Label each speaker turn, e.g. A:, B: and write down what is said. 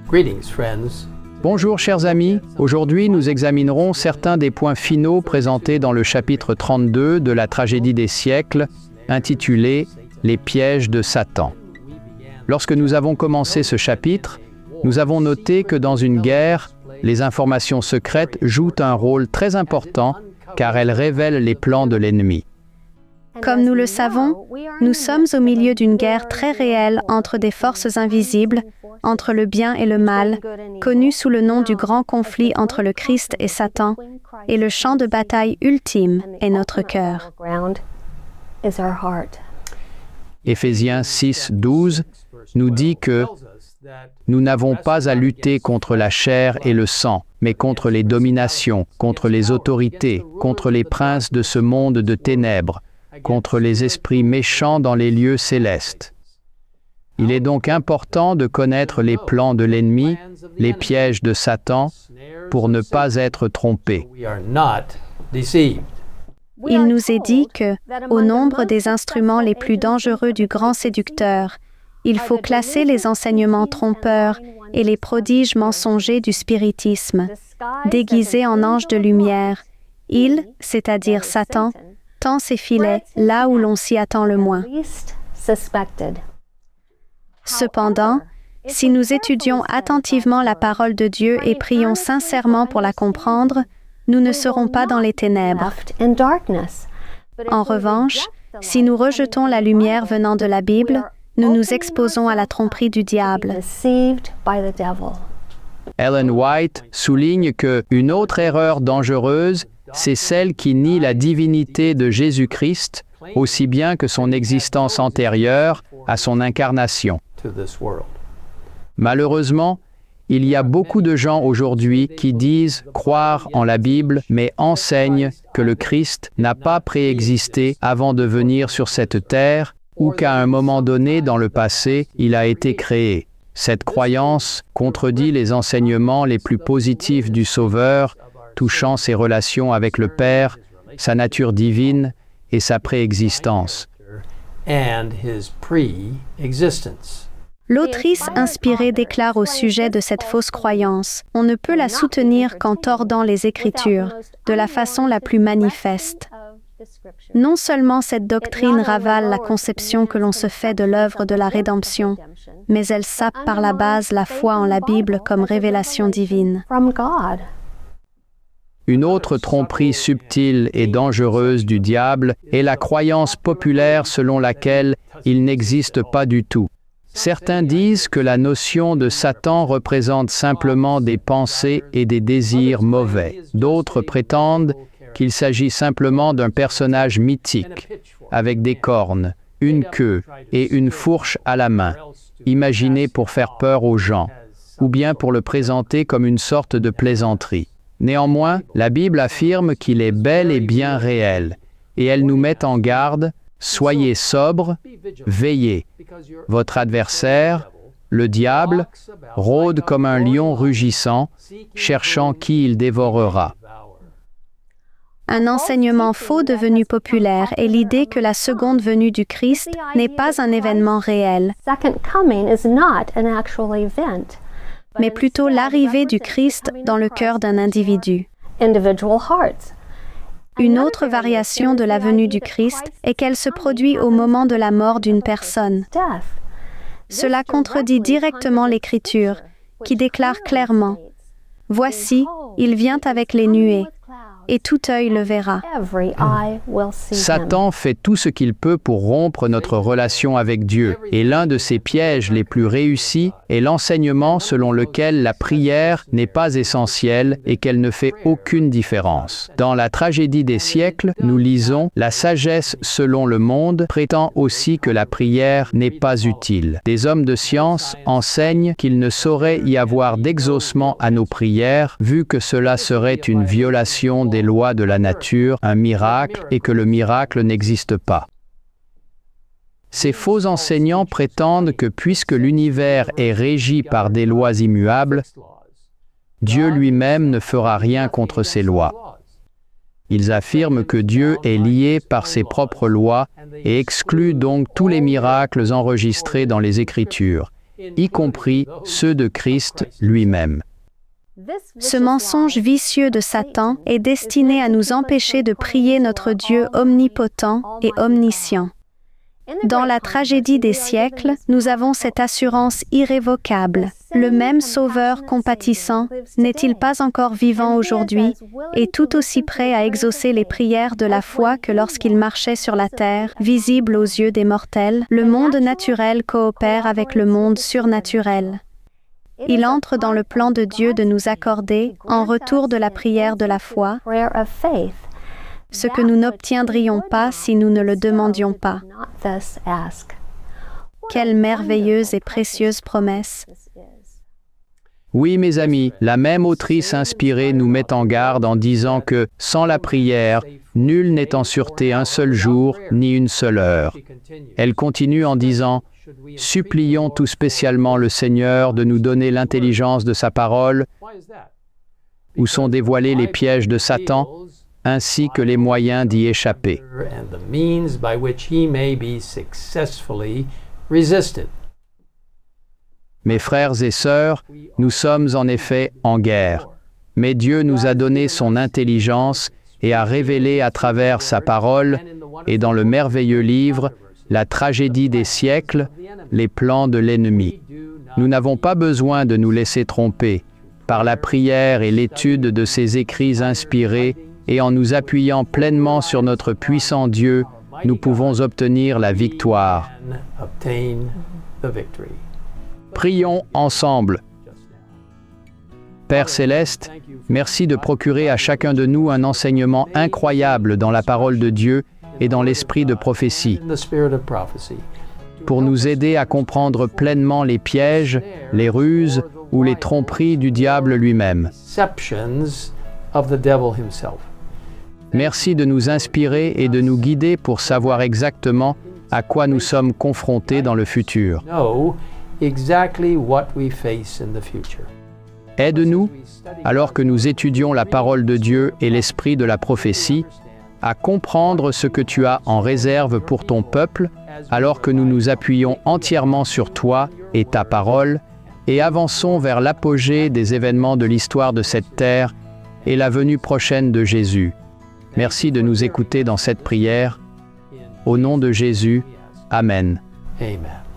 A: Greetings, friends.
B: Bonjour chers amis, aujourd'hui nous examinerons certains des points finaux présentés dans le chapitre 32 de la tragédie des siècles, intitulé « Les pièges de Satan ». Lorsque nous avons commencé ce chapitre, nous avons noté que dans une guerre, les informations secrètes jouent un rôle très important car elles révèlent les plans de l'ennemi.
C: Comme nous le savons, nous sommes au milieu d'une guerre très réelle entre des forces invisibles, entre le bien et le mal, connue sous le nom du grand conflit entre le Christ et Satan, et le champ de bataille ultime est notre cœur.
B: Éphésiens 6, 12 nous dit que nous n'avons pas à lutter contre la chair et le sang, mais contre les dominations, contre les autorités, contre les princes de ce monde de ténèbres, contre les esprits méchants dans les lieux célestes. Il est donc important de connaître les plans de l'ennemi, les pièges de Satan, pour ne pas être trompé.
C: Il nous est dit que, au nombre des instruments les plus dangereux du grand séducteur, il faut classer les enseignements trompeurs et les prodiges mensongers du spiritisme, déguisés en anges de lumière. Il, c'est-à-dire Satan, tend ses filets là où l'on s'y attend le moins. Cependant, si nous étudions attentivement la parole de Dieu et prions sincèrement pour la comprendre, nous ne serons pas dans les ténèbres. En revanche, si nous rejetons la lumière venant de la Bible, nous nous exposons à la tromperie du diable.
B: Ellen White souligne qu'une autre erreur dangereuse, c'est celle qui nie la divinité de Jésus-Christ, aussi bien que son existence antérieure à son incarnation. Malheureusement, il y a beaucoup de gens aujourd'hui qui disent croire en la Bible, mais enseignent que le Christ n'a pas préexisté avant de venir sur cette terre ou qu'à un moment donné dans le passé, il a été créé. Cette croyance contredit les enseignements les plus positifs du Sauveur, touchant ses relations avec le Père, sa nature divine et sa préexistence.
C: L'autrice inspirée déclare au sujet de cette fausse croyance: « On ne peut la soutenir qu'en tordant les Écritures, de la façon la plus manifeste. » Non seulement cette doctrine ravale la conception que l'on se fait de l'œuvre de la rédemption, mais elle sape par la base la foi en la Bible comme révélation divine.
B: Une autre tromperie subtile et dangereuse du diable est la croyance populaire selon laquelle il n'existe pas du tout. Certains disent que la notion de Satan représente simplement des pensées et des désirs mauvais. D'autres prétendent qu'il s'agit simplement d'un personnage mythique, avec des cornes, une queue et une fourche à la main, imaginé pour faire peur aux gens, ou bien pour le présenter comme une sorte de plaisanterie. Néanmoins, la Bible affirme qu'il est bel et bien réel, et elle nous met en garde: soyez sobres, veillez. Votre adversaire, le diable, rôde comme un lion rugissant, cherchant qui il dévorera.
C: Un enseignement faux devenu populaire est l'idée que la seconde venue du Christ n'est pas un événement réel, mais plutôt l'arrivée du Christ dans le cœur d'un individu. Une autre variation de la venue du Christ est qu'elle se produit au moment de la mort d'une personne. Cela contredit directement l'Écriture, qui déclare clairement: « Voici, il vient avec les nuées, et tout œil le verra. »
B: Satan fait tout ce qu'il peut pour rompre notre relation avec Dieu, et l'un de ses pièges les plus réussis est l'enseignement selon lequel la prière n'est pas essentielle et qu'elle ne fait aucune différence. Dans la tragédie des siècles, nous lisons: « La sagesse selon le monde prétend aussi que la prière n'est pas utile. Des hommes de science enseignent qu'il ne saurait y avoir d'exaucement à nos prières, vu que cela serait une violation des lois de la nature, un miracle, et que le miracle n'existe pas. » Ces faux enseignants prétendent que puisque l'univers est régi par des lois immuables, Dieu lui-même ne fera rien contre ces lois. Ils affirment que Dieu est lié par ses propres lois et excluent donc tous les miracles enregistrés dans les Écritures, y compris ceux de Christ lui-même.
C: Ce mensonge vicieux de Satan est destiné à nous empêcher de prier notre Dieu omnipotent et omniscient. Dans la tragédie des siècles, nous avons cette assurance irrévocable. Le même Sauveur compatissant n'est-il pas encore vivant aujourd'hui et tout aussi prêt à exaucer les prières de la foi que lorsqu'il marchait sur la terre, visible aux yeux des mortels? Le monde naturel coopère avec le monde surnaturel. Il entre dans le plan de Dieu de nous accorder, en retour de la prière de la foi, ce que nous n'obtiendrions pas si nous ne le demandions pas. Quelle merveilleuse et précieuse promesse!
B: Oui, mes amis, la même autrice inspirée nous met en garde en disant que, sans la prière, nul n'est en sûreté un seul jour, ni une seule heure. Elle continue en disant « Supplions tout spécialement le Seigneur de nous donner l'intelligence de sa parole, où sont dévoilés les pièges de Satan, ainsi que les moyens d'y échapper. » Mes frères et sœurs, nous sommes en effet en guerre, mais Dieu nous a donné son intelligence et a révélé à travers sa parole et dans le merveilleux livre la tragédie des siècles, les plans de l'ennemi. Nous n'avons pas besoin de nous laisser tromper. Par la prière et l'étude de ces écrits inspirés et en nous appuyant pleinement sur notre puissant Dieu, nous pouvons obtenir la victoire. Prions ensemble. Père Céleste, merci de procurer à chacun de nous un enseignement incroyable dans la parole de Dieu et dans l'esprit de prophétie, pour nous aider à comprendre pleinement les pièges, les ruses ou les tromperies du diable lui-même. Merci de nous inspirer et de nous guider pour savoir exactement à quoi nous sommes confrontés dans le futur. Aide-nous, alors que nous étudions la parole de Dieu et l'esprit de la prophétie, à comprendre ce que tu as en réserve pour ton peuple, alors que nous nous appuyons entièrement sur toi et ta parole, et avançons vers l'apogée des événements de l'histoire de cette terre et la venue prochaine de Jésus. Merci de nous écouter dans cette prière. Au nom de Jésus, Amen.
A: Amen.